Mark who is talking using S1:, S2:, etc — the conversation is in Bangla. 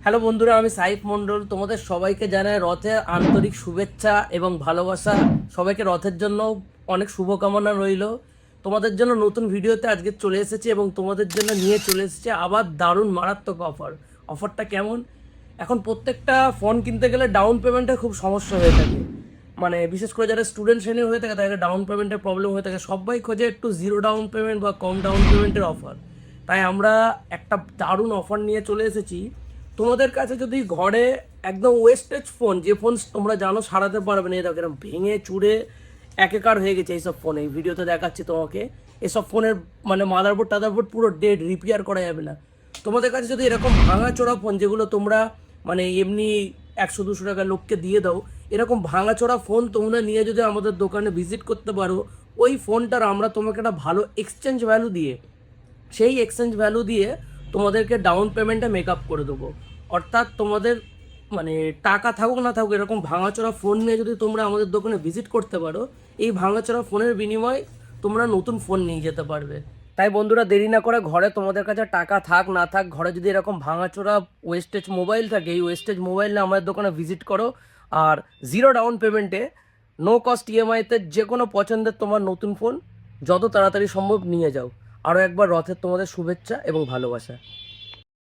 S1: হ্যালো বন্ধুরা, আমি সাইফ মণ্ডল। তোমাদের সবাইকে জানাই রথের আন্তরিক শুভেচ্ছা এবং ভালোবাসা। সবাইকে রথের জন্য অনেক শুভকামনা রইল। তোমাদের জন্য নতুন ভিডিওতে আজকে চলে এসেছি এবং তোমাদের জন্য নিয়ে চলে এসেছি আবার দারুণ মারাত্মক অফার। অফারটা কেমন? এখন প্রত্যেকটা ফোন কিনতে গেলে ডাউন পেমেন্টে খুব সমস্যা হয়ে থাকে। মানে বিশেষ করে যারা স্টুডেন্ট শ্রেণীর হয়ে থাকে তাদের ডাউন পেমেন্টের প্রবলেম হয়ে থাকে। সবাই খোঁজে একটু জিরো ডাউন পেমেন্ট বা কম ডাউন পেমেন্টের অফার। তাই আমরা একটা দারুণ অফার নিয়ে চলে এসেছি। তোমাদের কাছে যদি ঘরে একদম ওয়েস্টেজ ফোন, যে ফোন তোমরা জানো সারাতে পারবে না, এরকম এরকম ভেঙে চুরে একাকার হয়ে গেছে এইসব ফোন, এই ভিডিওতে দেখাচ্ছি তোমাকে। এসব ফোনের মানে মাদারবোর্ড টাদারবোর্ড পুরো ডেড, রিপেয়ার করা যাবে না। তোমাদের কাছে যদি এরকম ভাঙাচোরা ফোন, যেগুলো তোমরা মানে এমনি 100-200 টাকা লোককে দিয়ে দাও, এরকম ভাঙাচোরা ফোন তোমরা নিয়ে যদি আমাদের দোকানে ভিজিট করতে পারো, ওই ফোনটার আমরা তোমাকে একটা ভালো এক্সচেঞ্জ ভ্যালু দিয়ে, সেই এক্সচেঞ্জ ভ্যালু দিয়ে তোমাদেরকে ডাউন পেমেন্টটা মেক আপ করে দেবো। অর্থাৎ তোমাদের মানে টাকা থাকুক না থাকুক, এরকম ভাঙাচোরা ফোন নিয়ে যদি তোমরা আমাদের দোকানে ভিজিট করতে পারো, এই ভাঙাচোরা ফোনের বিনিময়ে তোমরা নতুন ফোন নিয়ে যেতে পারবে। তাই বন্ধুরা, দেরি না করে, ঘরে তোমাদের কাছে টাকা থাক না থাক, ঘরে যদি এরকম ভাঙাচোরা ওয়েস্টেজ মোবাইল থাকে, এই ওয়েস্টেজ মোবাইল নিয়ে আমাদের দোকানে ভিজিট করো। আর জিরো ডাউন পেমেন্টে, নো কস্ট ইএমআইতে যে কোনো পছন্দের তোমার নতুন ফোন যত তাড়াতাড়ি সম্ভব নিয়ে যাও। আরও একবার রথের তোমাদের শুভেচ্ছা এবং ভালোবাসা।